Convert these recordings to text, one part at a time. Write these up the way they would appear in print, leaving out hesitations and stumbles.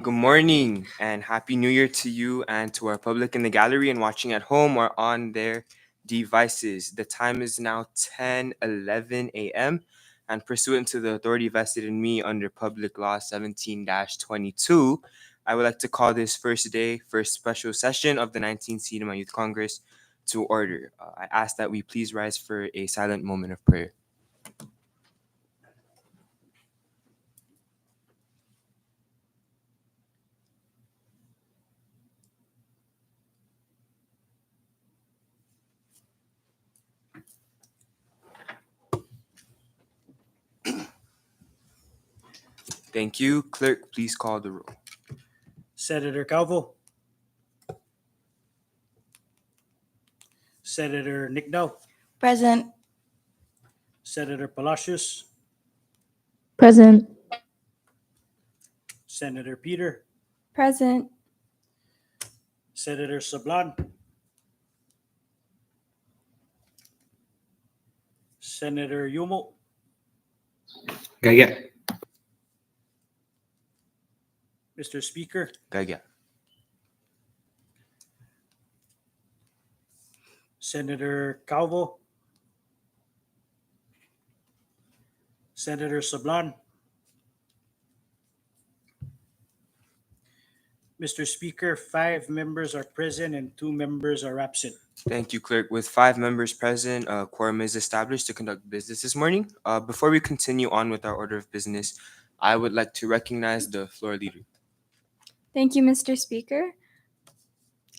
Good morning and Happy New Year to you and to our public in the gallery and watching at home or on their devices. The time is now 10:11 a.m. and pursuant to the authority vested in me under Public Law 17-22, I would like to call this first special session of the 19th Cinema Youth Congress to order. I ask that we please rise for a silent moment of prayer. Thank you. Clerk, please call the roll. Senator Calvo. Senator Nicknow. Present. Senator Palacios. Present. Senator Peter. Present. Senator Sablan. Senator Yumo. Gaya. Mr. Speaker, Gaya. Senator Calvo. Senator Sablan. Mr. Speaker, 5 members are present and 2 members are absent. Thank you, Clerk. With 5 members present, a quorum is established to conduct business this morning. Before we continue on with our order of business, I would like to recognize the floor leader. Thank you, Mr. Speaker.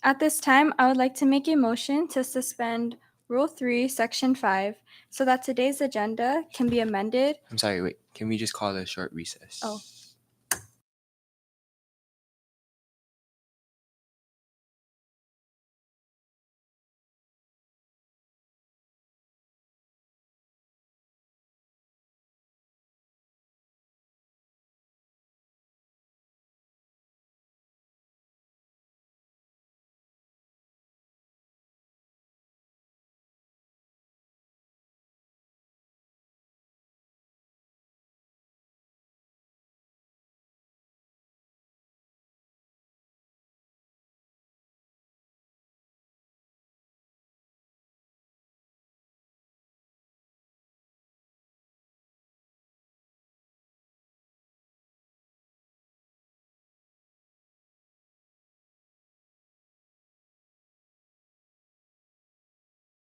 At this time, I would like to make a motion to suspend Rule 3, Section 5, so that today's agenda can be amended. I'm sorry, wait. Can we just call a short recess? Oh.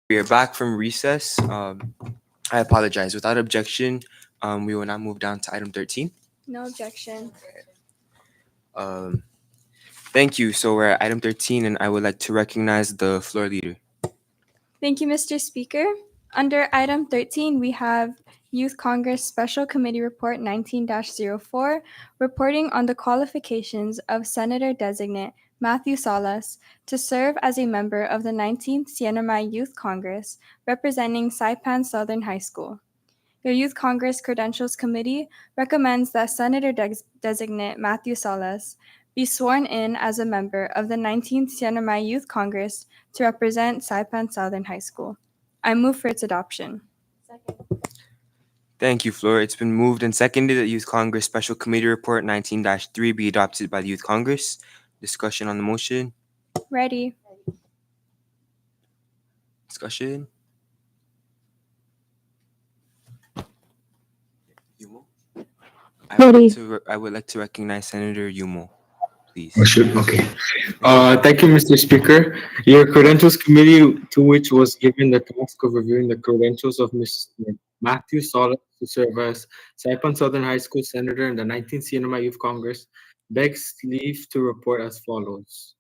We are back from recess. I apologize. Without objection, we will now move down to item 13. No objection. Thank you. So we're at item 13, and I would like to recognize the floor leader. Thank you, Mr. Speaker. Under item 13, we have Youth Congress Special Committee Report 19-04, reporting on the qualifications of Senator-designate Matthew Salas to serve as a member of the 19th Siena Mai Youth Congress, representing Saipan Southern High School. Your Youth Congress Credentials Committee recommends that Senator-designate Matthew Salas be sworn in as a member of the 19th Siena Mai Youth Congress to represent Saipan Southern High School. I move for its adoption. Second. Thank you, Flora. It's been moved and seconded that Youth Congress Special Committee Report 19-3 be adopted by the Youth Congress. Discussion on the motion. Ready. Discussion. Yumo? I would like to recognize Senator Yumo, please. Okay. Thank you, Mr. Speaker. Your Credentials Committee, to which was given the task of reviewing the credentials of Mr. Matthew Salas to serve as Saipan Southern High School Senator in the 19th Siena Mai Youth Congress, begs leave to report as follows.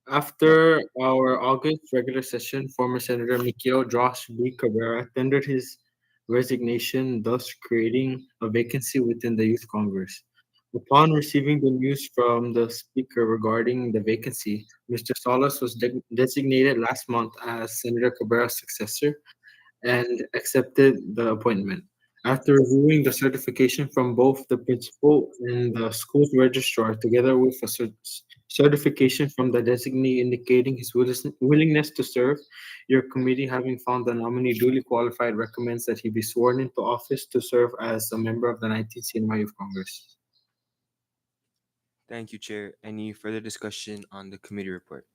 After our August regular session, former Senator Mikio Josh B. Cabrera tendered his resignation, thus creating a vacancy within the Youth Congress. Upon receiving the news from the Speaker regarding the vacancy, Mr. Salas was designated last month as Senator Cabrera's successor and accepted the appointment. After reviewing the certification from both the principal and the school's registrar, together with a certification from the designee indicating his willingness to serve, your committee, having found the nominee duly qualified, recommends that he be sworn into office to serve as a member of the 19th Siena Mai Youth Congress. Thank you, Chair. Any further discussion on the committee report?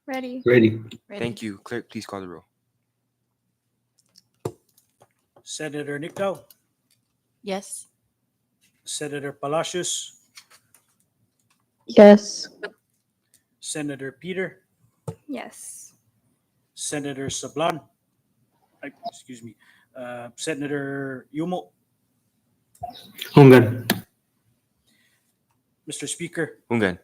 Ready. Ready. Thank you. Clerk, please call the roll. Senator Nicdaw, Yes. Senator Palacios, Yes. Senator Peter, Yes. Senator Sablan, excuse me, Senator Yumo. Hungan. Mr. Speaker, Hungan.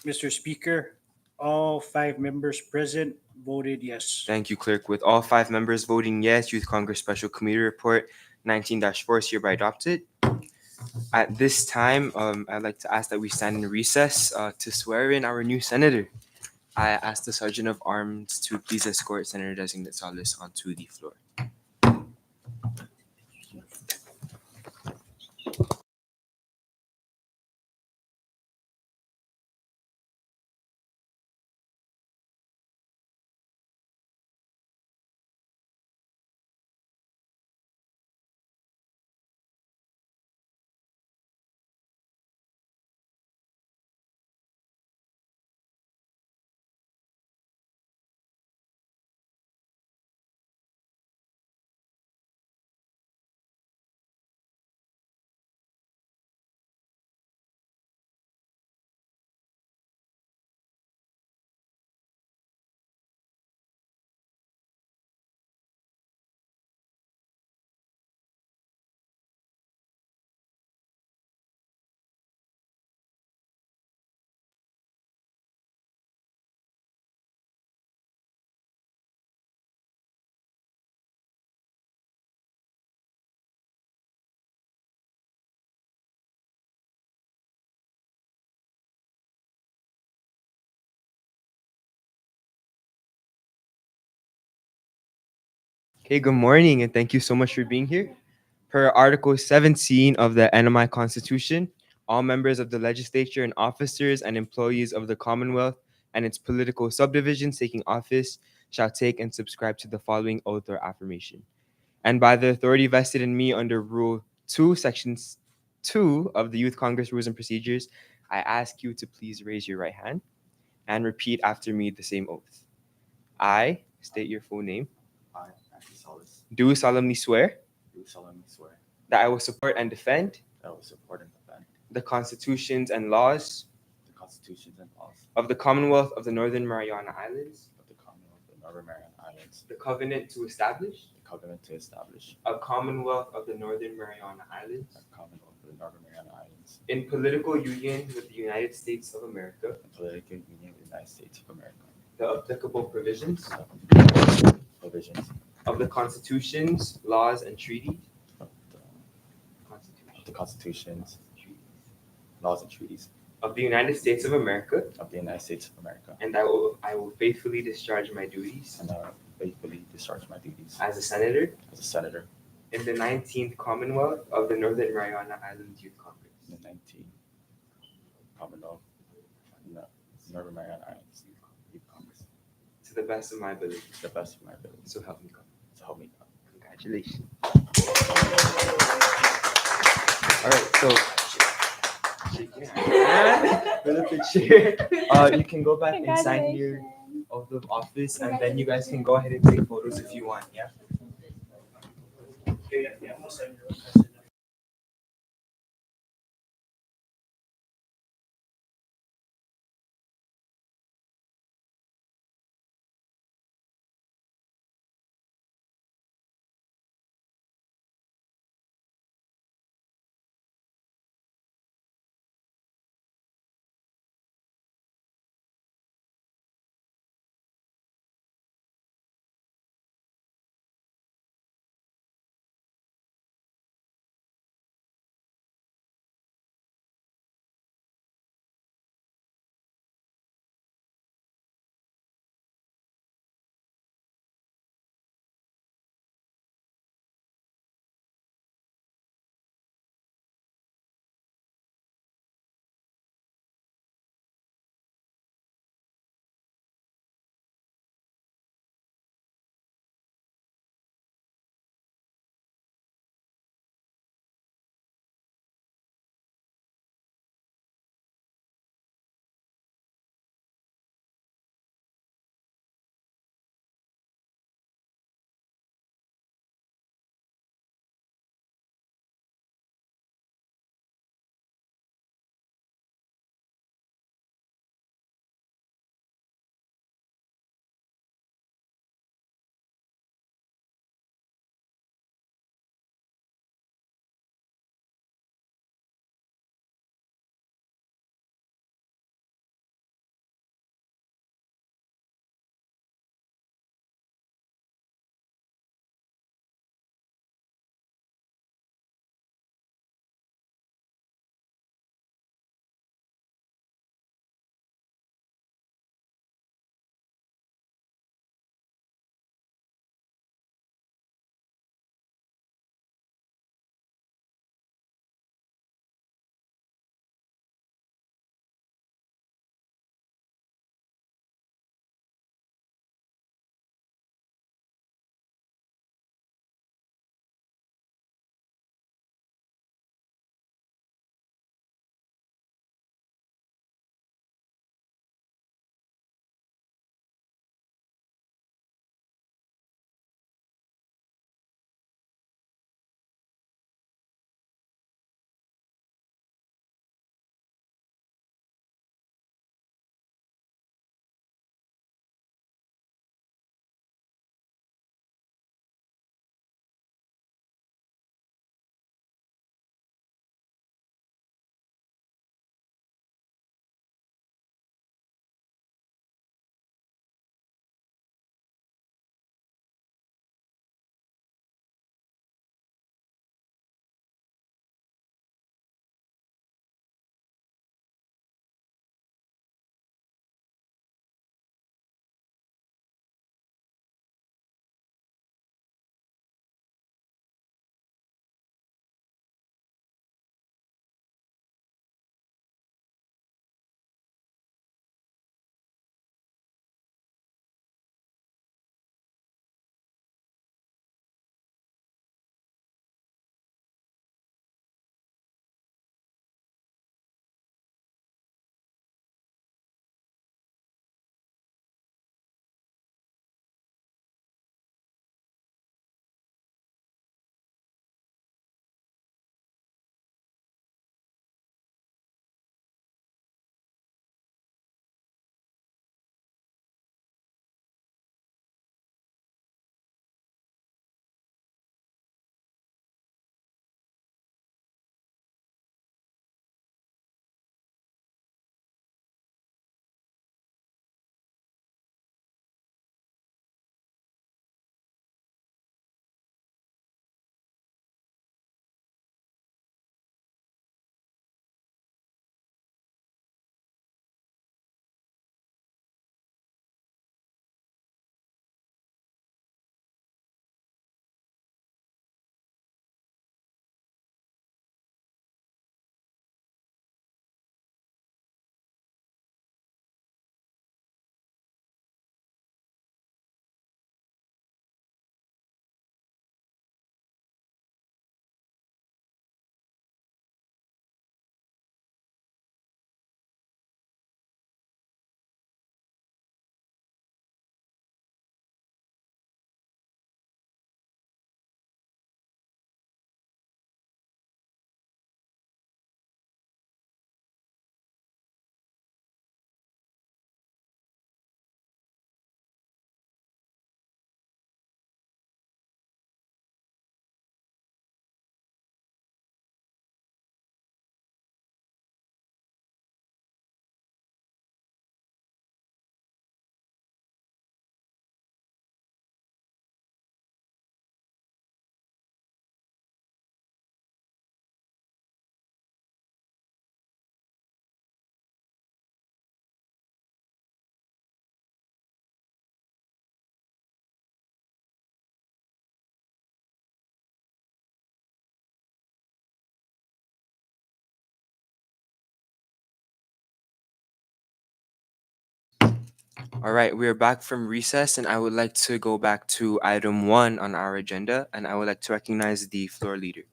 Mr. Speaker, all 5 members present voted yes. Thank you, Clerk. With all 5 members voting yes, Youth Congress Special Committee Report 19-4 is hereby adopted. At this time, I'd like to ask that we stand in recess to swear in our new senator. I ask the Sergeant of Arms to please escort Senator Designate Salas onto the floor. Okay, good morning, and thank you so much for being here. Per Article 17 of the NMI Constitution, all members of the legislature and officers and employees of the Commonwealth and its political subdivisions taking office shall take and subscribe to the following oath or affirmation. And by the authority vested in me under Rule 2, Sections 2 of the Youth Congress Rules and Procedures, I ask you to please raise your right hand and repeat after me the same oath. I state your full name. I, Matthew Solis, Do solemnly swear do solemnly swear that I will support and defend that I will support and defend the constitutions and laws the constitutions and laws of the Commonwealth of the Northern Mariana Islands, of the Commonwealth of the Northern Mariana Islands, the covenant to establish the covenant to establish a Commonwealth of the Northern Mariana Islands a Commonwealth of the Northern Mariana Islands in political union with the United States of America, and political union with the United States of America, the applicable provisions the provisions of the constitutions, laws, and treaties of the constitutions, laws, and treaties of the United States of America, of the United States of America, and I will faithfully discharge my duties and I will faithfully discharge my duties as a senator as a senator in the 19th Commonwealth of the Northern Mariana Islands Youth Congress. in the 19th Commonwealth of the Northern Mariana Islands Youth Congress To the best of my ability. to the best of my ability. So help me God. So help me God. Congratulations. All right, so shake your hand for the picture. You can go back and sign your oath of office, and then you guys can go ahead and take photos if you want. Yeah. Okay, yeah, I'll send you. All right, we are back from recess, and I would like to go back to item 1 on our agenda, and I would like to recognize the floor leader.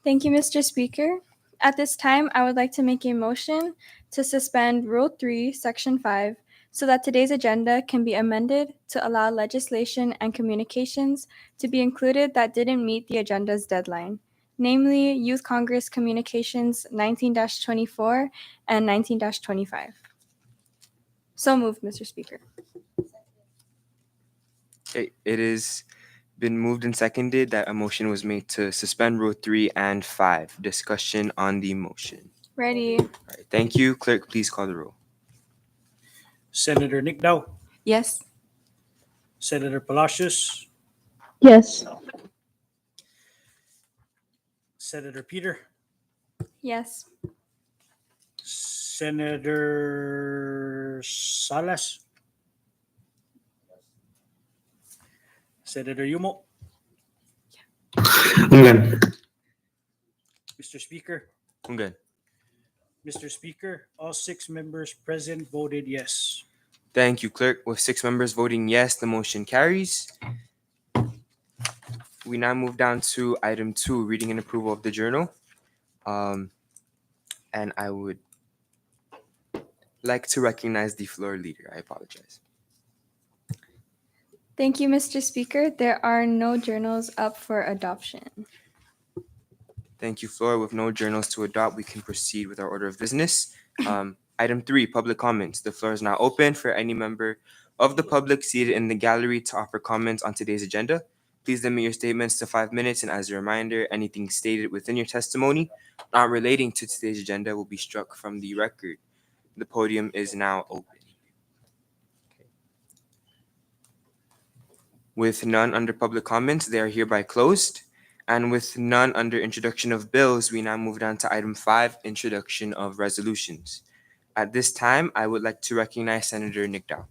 Thank you, Mr. Speaker. At this time, I would like to make a motion to suspend Rule 3, Section 5, so that today's agenda can be amended to allow legislation and communications to be included that didn't meet the agenda's deadline, namely Youth Congress Communications 19-24 and 19-25. So moved, Mr. Speaker. Okay, it is been moved and seconded that a motion was made to suspend Rule 3 and 5. Discussion on the motion. Ready. All right, thank you. Clerk, please call the roll. Senator Nick Dow, Yes. Senator Palacios, Yes. Senator Peter, Yes. Senator Salas, Senator Yumo, I'm good. Mr. Speaker. I'm good. Mr. Speaker, all 6 members present voted yes. Thank you, Clerk. With 6 members voting yes, the motion carries. We now move down to item 2, reading and approval of the journal. And I would like to recognize the floor leader. I apologize. Thank you, Mr. Speaker. There are no journals up for adoption. Thank you, floor. With no journals to adopt, we can proceed with our order of business. Item 3, public comments. The floor is now open for any member of the public seated in the gallery to offer comments on today's agenda. Please limit your statements to 5 minutes, and as a reminder, anything stated within your testimony not relating to today's agenda will be struck from the record. The podium is now open. With none under public comments, they are hereby closed. And with none under introduction of bills, we now move down to item 5, introduction of resolutions. At this time, I would like to recognize Senator Nick Dow.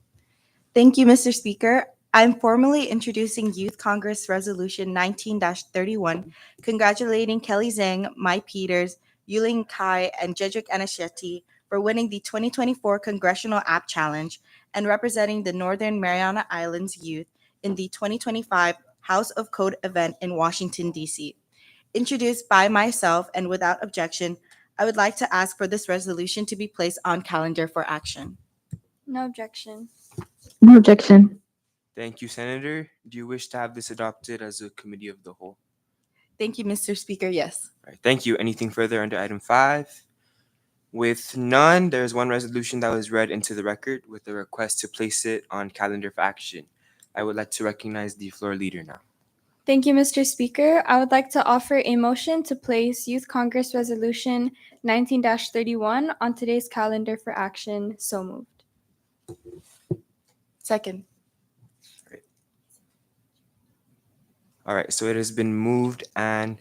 Thank you, Mr. Speaker. I'm formally introducing Youth Congress Resolution 19-31, congratulating Kelly Zhang, Mike Peters, Yuling Kai, and Jedrick Anasheti for winning the 2024 Congressional App Challenge and representing the Northern Mariana Islands youth in the 2025 House of Code event in Washington, D.C. Introduced by myself and without objection, I would like to ask for this resolution to be placed on calendar for action. No objection. No objection. Thank you, Senator. Do you wish to have this adopted as a committee of the whole? Thank you, Mr. Speaker. Yes. All right, thank you. Anything further under item 5? With none, there is one resolution that was read into the record with a request to place it on calendar for action. I would like to recognize the floor leader now. Thank you, Mr. Speaker. I would like to offer a motion to place Youth Congress Resolution 19-31 on today's calendar for action. So moved. Second. All right, so it has been moved and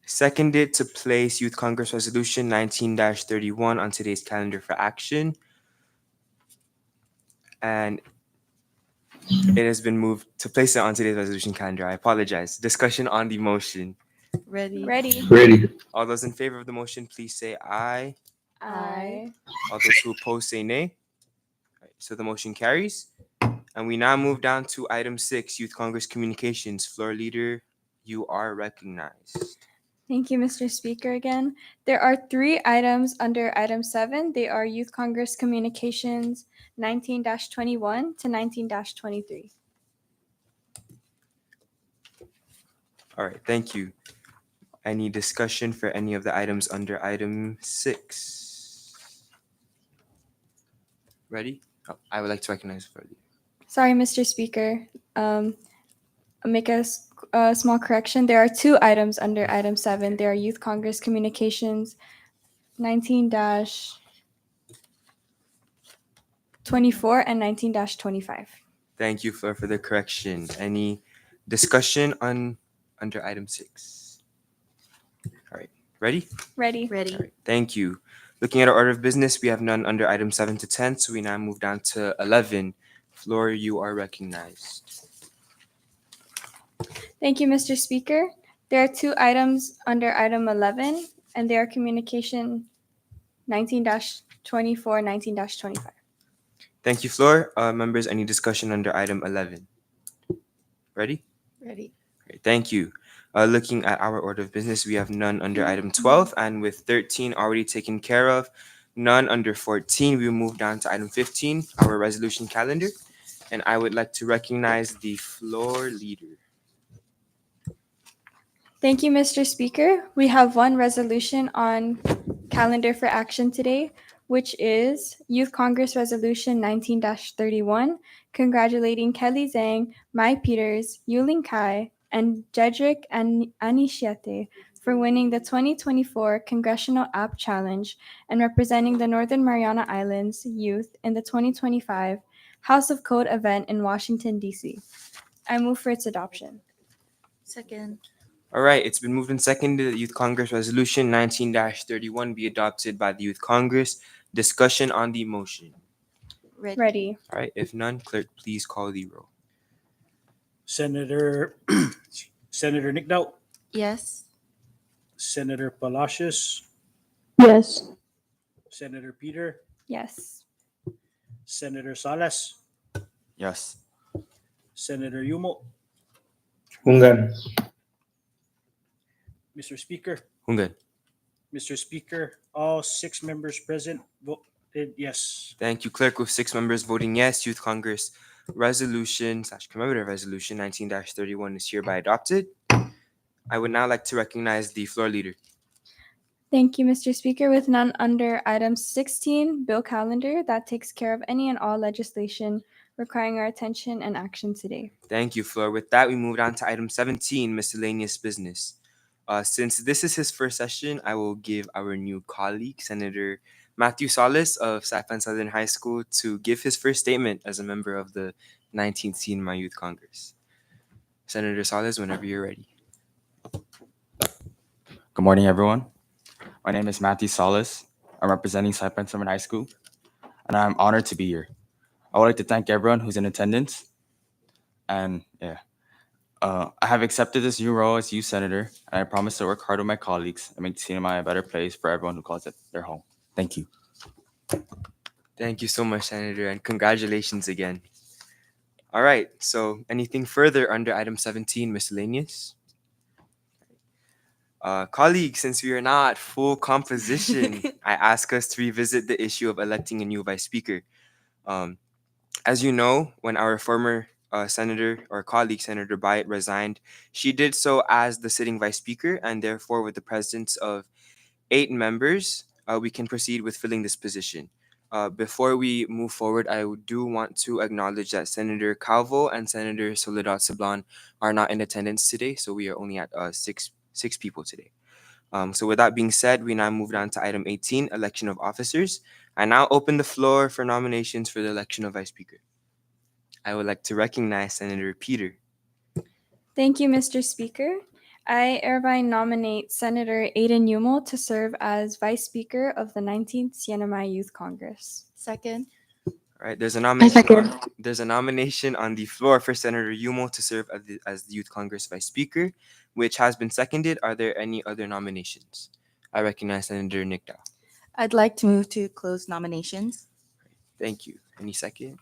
seconded to place Youth Congress Resolution 19-31 on today's calendar for action. And it has been moved to place it on today's resolution calendar. I apologize. Discussion on the motion. Ready. Ready. Ready. All those in favor of the motion, please say aye. Aye. All those who oppose say nay. All right, so the motion carries. And we now move down to item 6, Youth Congress Communications. Floor leader, you are recognized. Thank you, Mr. Speaker, again. There are 3 items under item 7. They are Youth Congress Communications 19-21 to 19-23. All right, thank you. Any discussion for any of the items under item 6? Ready? Oh, I would like to recognize the floor leader. Sorry, Mr. Speaker. I'll make a small correction. There are 2 items under item 7. There are Youth Congress Communications 19-24 and 19-25. Thank you, Fleur, for the correction. Any discussion on under item 6? All right, ready? Ready. Ready. All right, thank you. Looking at our order of business, we have none under item 7 to 10, so we now move down to 11. Floor, you are recognized. Thank you, Mr. Speaker. There are 2 items under item 11, and they are Communication 19-24, 19-25. Thank you, Floor. Members, any discussion under item 11? Ready? Ready. Great, thank you. Looking at our order of business, we have none under item 12, and with 13 already taken care of, none under 14, we will move down to item 15, our resolution calendar. And I would like to recognize the floor leader. Thank you, Mr. Speaker. We have one resolution on calendar for action today, which is Youth Congress Resolution 19-31, congratulating Kelly Zhang, Mai Peters, Yuling Kai, and Jedrick Anishiate for winning the 2024 Congressional App Challenge and representing the Northern Mariana Islands youth in the 2025 House of Code event in Washington, D.C. I move for its adoption. Second. All right, it's been moved and seconded that Youth Congress Resolution 19-31 be adopted by the Youth Congress. Discussion on the motion. Ready. All right, if none, clerk, please call the roll. Senator Senator Nickdau, Yes. Senator Palacios, Yes. Senator Peter, Yes. Senator Salas, Yes. Senator Yumo, Hungan. Mr. Speaker. Hungan. Mr. Speaker, all 6 members present voted yes. Thank you, clerk. With 6 members voting yes, Youth Congress Resolution/Commemorative Resolution 19-31 is hereby adopted. I would now like to recognize the floor leader. Thank you, Mr. Speaker. With none under item 16, bill calendar, that takes care of any and all legislation requiring our attention and action today. Thank you, Floor. With that, we move on to item 17, miscellaneous business. Since this is his first session, I will give our new colleague, Senator Matthew Solis of Saipan Southern High School, to give his first statement as a member of the 19th Senior Youth Congress. Senator Solis, whenever you're ready. Good morning, everyone. My name is Matthew Solis. I'm representing Saipan Southern High School, and I'm honored to be here. I would like to thank everyone who's in attendance. And I have accepted this new role as youth senator, and I promise to work hard with my colleagues and make CNMI a better place for everyone who calls it their home. Thank you. Thank you so much, Senator, and congratulations again. All right, so anything further under item 17, miscellaneous? Colleagues, since we are now at full composition, I ask us to revisit the issue of electing a new vice speaker. As you know, when our former senator or colleague, Senator Byatt, resigned, she did so as the sitting vice speaker, and therefore, with the presence of 8 members, we can proceed with filling this position. Before we move forward, I do want to acknowledge that Senator Calvo and Senator Soledad Sablan are not in attendance today, so we are only at six people today. So with that being said, we now move on to item 18, election of officers. I now open the floor for nominations for the election of vice speaker. I would like to recognize Senator Peter. Thank you, Mr. Speaker. I hereby nominate Senator Aiden Umel to serve as Vice Speaker of the 19th CNMI Youth Congress. Second. All right, there's a nomination. second. There's a nomination on the floor for Senator Umel to serve as the Youth Congress Vice Speaker, which has been seconded. Are there any other nominations? I recognize Senator Nickdau. I'd like to move to close nominations. Thank you. Any second?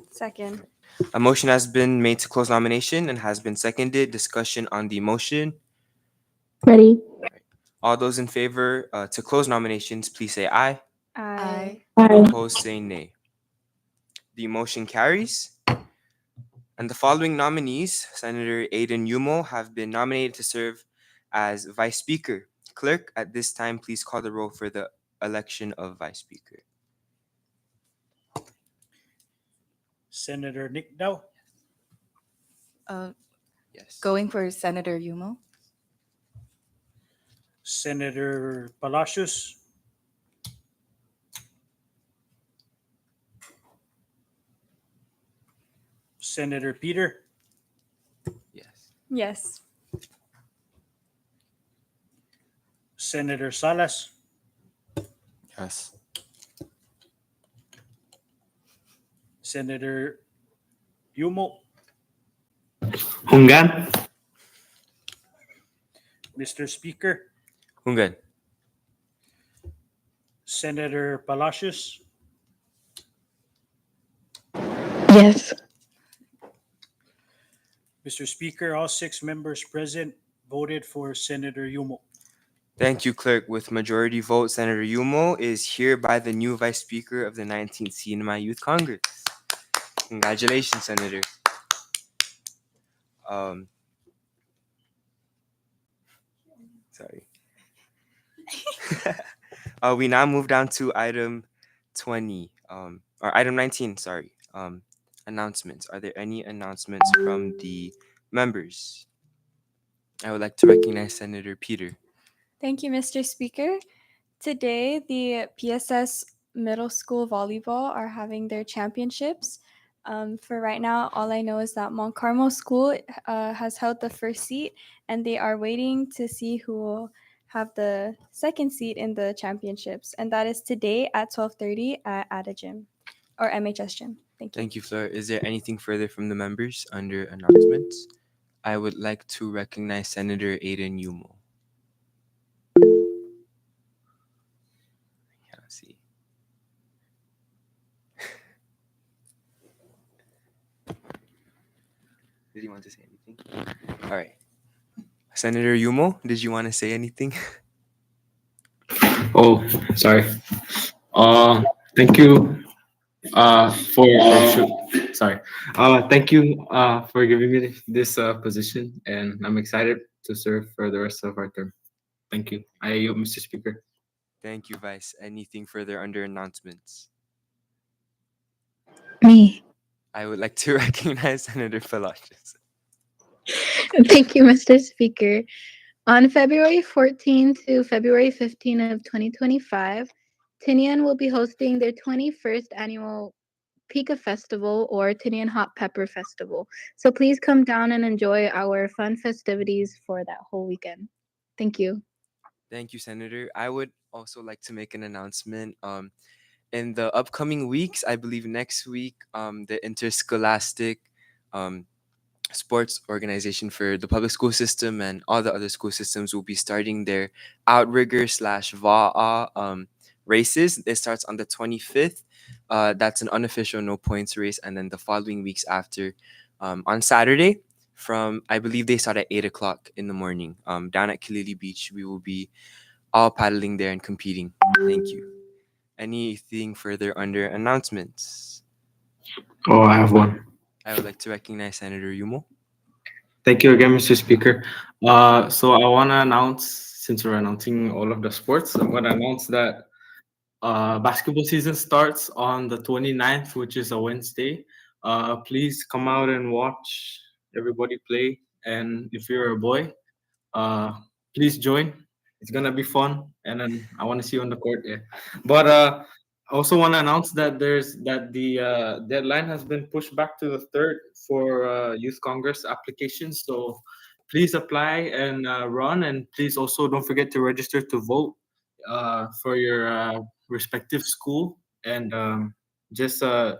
Second. A motion has been made to close nomination and has been seconded. Discussion on the motion. Ready. All those in favor to close nominations, please say aye. Aye. Aye. Opposed, say nay. The motion carries. And the following nominees, Senator Aiden Umel, have been nominated to serve as Vice Speaker. Clerk, at this time, please call the roll for the election of Vice Speaker. Senator Nickdau, Yes. Going for Senator Yumo. Senator Palacios, Senator Peter, Yes. Yes. Senator Salas, Yes. Senator Yumo, Hungan. Mr. Speaker, Hungan. Senator Palacios, Yes. Mr. Speaker, all 6 members present voted for Senator Yumo. Thank you, Clerk. With majority vote, Senator Yumo is hereby the new Vice Speaker of the 19th CNMI Youth Congress. Congratulations, Senator. Sorry. We now move down to item 20, or item 19, sorry. Announcements. Are there any announcements from the members? I would like to recognize Senator Peter. Thank you, Mr. Speaker. Today, the PSS Middle School Volleyball are having their championships. For right now, all I know is that Mont Carmel School has held the first seat, and they are waiting to see who will have the second seat in the championships. And that is today at 12:30 at Ada Gym or MHS Gym. Thank you. Thank you, Fleur. Is there anything further from the members under announcements? I would like to recognize Senator Aiden Yumo. Yeah, see. Did you want to say anything? All right. Senator Yumo, did you want to say anything? Oh, sorry. Thank you for sorry. Thank you for giving me this position, and I'm excited to serve for the rest of our term. Thank you. I yield, Mr. Speaker. Thank you, Vice. Anything further under announcements? Me. I would like to recognize Senator Palacios. Thank you, Mr. Speaker. On February 14 to February 15 of 2025, Tinian will be hosting their 21st annual Pika Festival or Tinian Hot Pepper Festival. So please come down and enjoy our fun festivities for that whole weekend. Thank you. Thank you, Senator. I would also like to make an announcement. In the upcoming weeks, I believe next week, the Interscholastic Sports Organization for the public school system and all the other school systems will be starting their outrigger / VAA races. It starts on the 25th. That's an unofficial no points race. And then the following weeks after, on Saturday, from I believe they start at 8 o'clock in the morning. Down at Kilili Beach, we will be all paddling there and competing. Thank you. Anything further under announcements? Oh, I have one. I would like to recognize Senator Yumo. Thank you again, Mr. Speaker. So I want to announce, since we're announcing all of the sports, I want to announce that basketball season starts on the 29th, which is a Wednesday. Please come out and watch everybody play. And if you're a boy, please join. It's gonna be fun, and then I want to see you on the court. Yeah, but I also want to announce that the deadline has been pushed back to the 3rd for Youth Congress applications. So please apply and run, and please also don't forget to register to vote for your respective school, and just go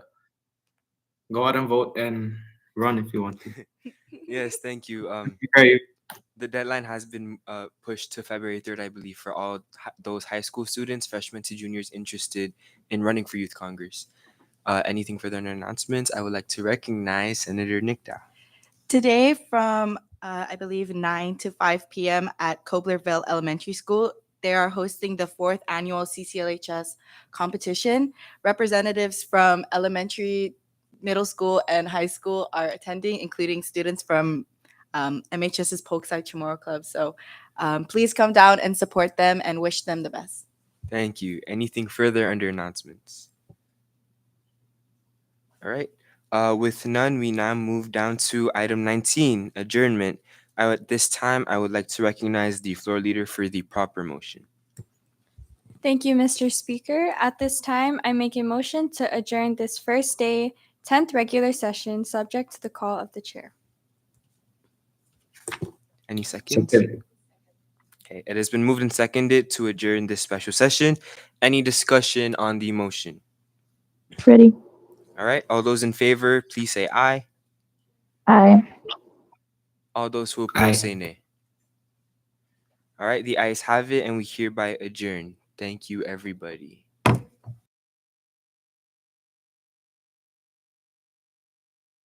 out and vote and run if you want to. Yes, thank you. Okay. The deadline has been pushed to February 3rd, I believe, for all those high school students, freshmen to juniors interested in running for Youth Congress. Anything further on announcements? I would like to recognize Senator Nick Dow. Today from, I believe, 9 to 5 p.m. at Coblerville Elementary School, they are hosting the 4th annual CCLHS competition. Representatives from elementary, middle school, and high school are attending, including students from MHS's Polkside Chamorro Club. So please come down and support them and wish them the best. Thank you. Anything further under announcements? All right. With none, we now move down to item 19, adjournment. At this time, I would like to recognize the floor leader for the proper motion. Thank you, Mr. Speaker. At this time, I make a motion to adjourn this first day, 10th regular session, subject to the call of the chair. Any seconds? Second. Okay, it has been moved and seconded to adjourn this special session. Any discussion on the motion? Ready? All right, all those in favor, please say aye. Aye. All those who Aye. oppose say nay. All right, the ayes have it, and we hereby adjourn. Thank you, everybody.